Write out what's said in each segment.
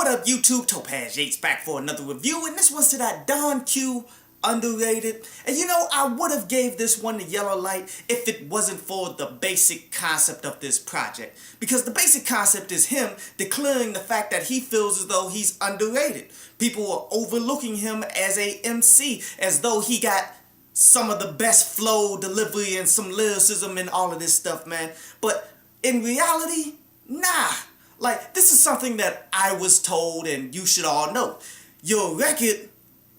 up, YouTube? Topaz Yates back for another review, and this one's to that Don Q underrated. And you know, I would have gave this one the yellow light if it wasn't for the basic concept of this project. Because the basic concept is him declaring the fact that he feels as though he's underrated. People are overlooking him as a MC, as though he got some of the best flow, delivery, and some lyricism and all of this stuff, man. But in reality, nah. Like, this is something that I was told, and you should all know. Your record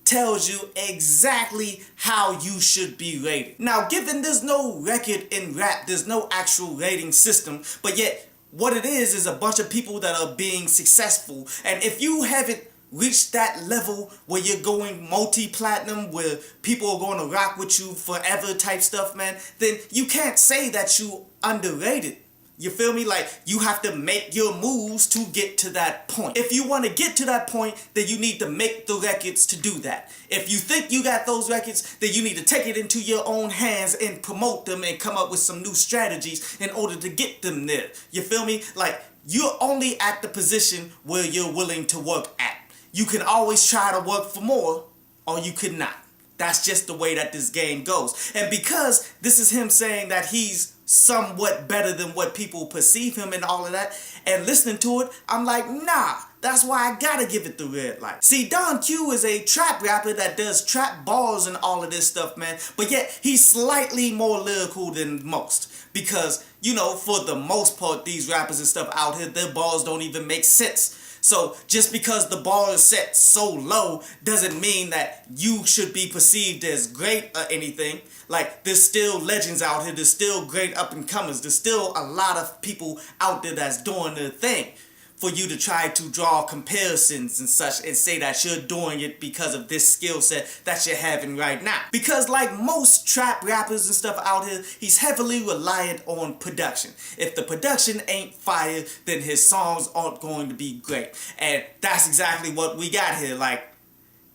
tells you exactly how you should be rated. Now, given there's no record in rap, there's no actual rating system, but yet what it is a bunch of people that are being successful. And if you haven't reached that level where you're going multi-platinum, where people are going to rock with you forever type stuff, man, then you can't say that you underrated. You feel me? Like, you have to make your moves to get to that point. If you want to get to that point, then you need to make the records to do that. If you think you got those records, then you need to take it into your own hands and promote them and come up with some new strategies in order to get them there. You feel me? Like, you're only at the position where you're willing to work at. You can always try to work for more, or you could not. That's just the way that this game goes. And because this is him saying that he's somewhat better than what people perceive him and all of that, and listening to it, I'm like, nah, that's why I gotta give it the red light. See, Don Q is a trap rapper that does trap bars and all of this stuff, man, but yet he's slightly more lyrical than most. Because, you know, for the most part, these rappers and stuff out here, their bars don't even make sense. So just because the bar is set so low doesn't mean that you should be perceived as great or anything. Like, there's still legends out here, there's still great up and comers, there's still a lot of people out there that's doing their thing. For you to try to draw comparisons and such and say that you're doing it because of this skill set that you're having right now. Because like most trap rappers and stuff out here, he's heavily reliant on production. If the production ain't fire, then his songs aren't going to be great. And that's exactly what we got here. Like,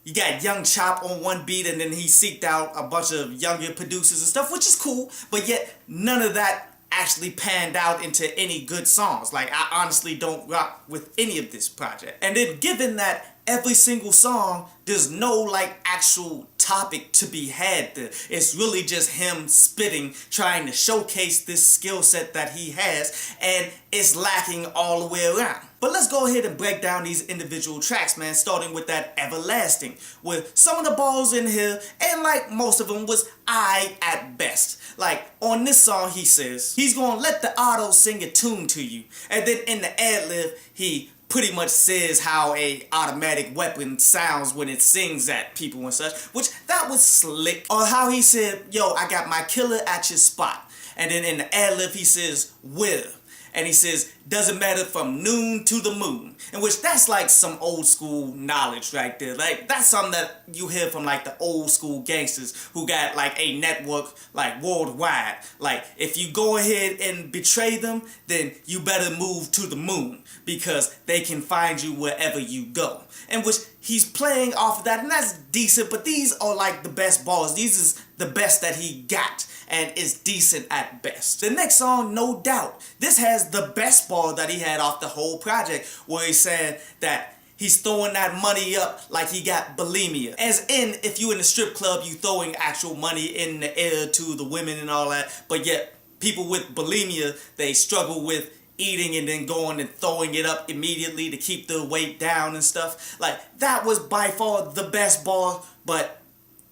you got Young Chop on one beat, and then he seeked out a bunch of younger producers and stuff, which is cool, but yet none of that actually panned out into any good songs. Like, I honestly don't rock with any of this project. And then given that every single song, there's no like actual topic to be had there. It's really just him spitting, trying to showcase this skill set that he has, and it's lacking all the way around. But let's go ahead and break down these individual tracks, man, starting with that Everlasting, with some of the balls in here, and like most of them was I at best. Like, on this song, he says, he's gonna let the auto sing a tune to you. And then in the ad-lib, he pretty much says how a automatic weapon sounds when it sings at people and such, which that was slick. Or how he said, yo, I got my killer at your spot. And then in the ad-lib, he says, where? And he says, doesn't matter from noon to the moon. In which that's like some old school knowledge right there. Like, that's something that you hear from like the old school gangsters who got like a network like worldwide. Like, if you go ahead and betray them, then you better move to the moon, because they can find you wherever you go. In which he's playing off of that, and that's decent, but these are like the best bars. These is the best that he got, and is decent at best. The next song, No Doubt. This has the best bar that he had off the whole project, where he said that he's throwing that money up like he got bulimia. As in, if you in the strip club, you throwing actual money in the air to the women and all that, but yet people with bulimia, they struggle with eating and then going and throwing it up immediately to keep the weight down and stuff. Like, that was by far the best bar, but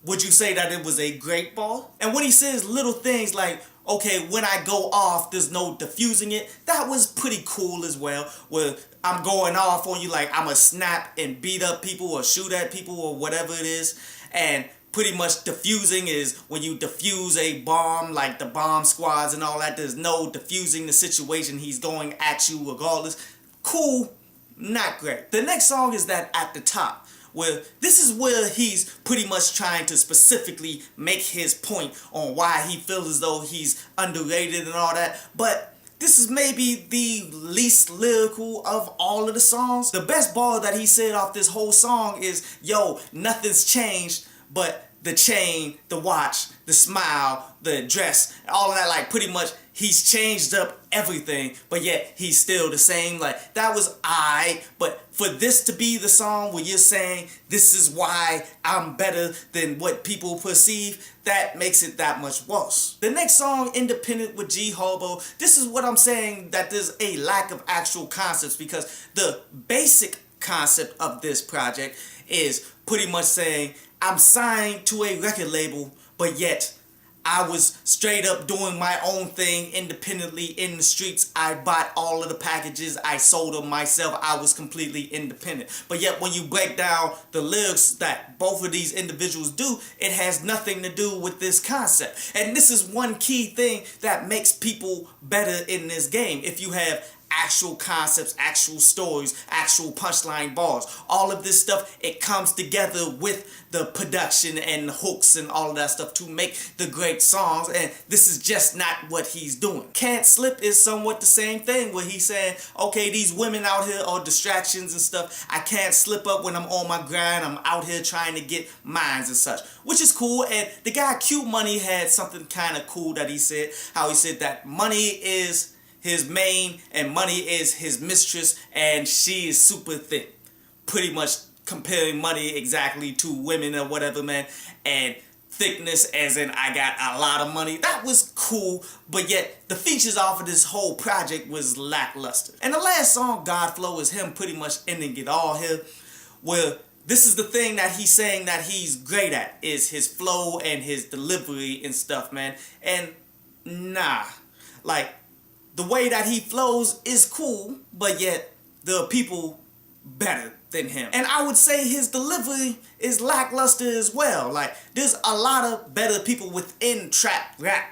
would you say that it was a great bar? And when he says little things like, okay, when I go off, there's no diffusing it, that was pretty cool as well, where I'm going off on you like I'm a snap and beat up people or shoot at people or whatever it is. And pretty much diffusing is when you defuse a bomb, like the bomb squads and all that. There's no diffusing the situation. He's going at you regardless. Cool, not great. The next song is that At the Top, where this is where he's pretty much trying to specifically make his point on why he feels as though he's underrated and all that. But this is maybe the least lyrical of all of the songs. The best bar that he said off this whole song is, yo, nothing's changed but the chain, the watch, the smile, the dress, all of that. Like, pretty much he's changed up everything, but yet he's still the same. Like, that was but for this to be the song where you're saying this is why I'm better than what people perceive, that makes it that much worse. The next song, Independent with G Herbo, this is what I'm saying, that there's a lack of actual concepts, because the basic concept of this project is pretty much saying I'm signed to a record label, but yet I was straight up doing my own thing independently in the streets. I bought all of the packages. I sold them myself. I was completely independent. But yet when you break down the lyrics that both of these individuals do, it has nothing to do with this concept. And this is one key thing that makes people better in this game. If you have actual concepts, actual stories, actual punchline bars, all of this stuff, it comes together with the production and the hooks and all of that stuff to make the great songs, and this is just not what he's doing. Can't Slip is somewhat the same thing, where he's saying, okay, these women out here are distractions and stuff. I can't slip up when I'm on my grind. I'm out here trying to get mines and such, which is cool. And the guy Q Money had something kind of cool that he said, how he said that money is his main and money is his mistress, and she is super thin. Pretty much comparing money exactly to women or whatever, man. And thickness as in I got a lot of money. That was cool, but yet the features off of this whole project was lackluster. And the last song, God Flow, is him pretty much ending it all here, where this is the thing that he's saying that he's great at, is his flow and his delivery and stuff, man. And nah, like, the way that he flows is cool, but yet there are people better than him. And I would say his delivery is lackluster as well. Like, there's a lot of better people within trap rap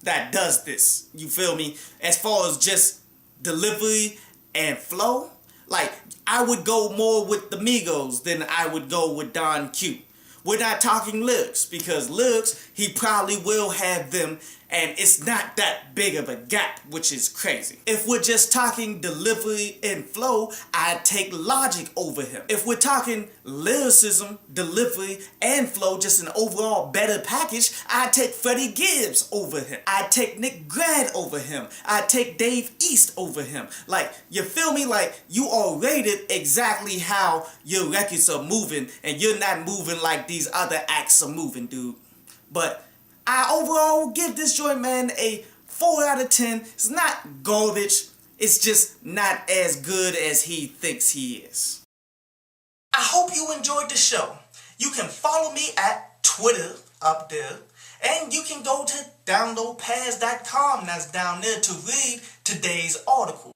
that does this. You feel me? As far as just delivery and flow, like, I would go more with the Migos than I would go with Don Q. We're not talking lyrics, because lyrics, he probably will have them, and it's not that big of a gap, which is crazy. If we're just talking delivery and flow, I'd take Logic over him. If we're talking lyricism, delivery, and flow, just an overall better package, I'd take Freddie Gibbs over him. I'd take Nick Grant over him. I'd take Dave East over him. Like, you feel me? Like, you are rated exactly how your records are moving, and you're not moving like these other acts are moving, dude. But I overall give this joint, man, a 4 out of 10. It's not garbage. It's just not as good as he thinks he is. I hope you enjoyed the show. You can follow me at Twitter up there. And you can go to downloadpads.com. That's down there to read today's article.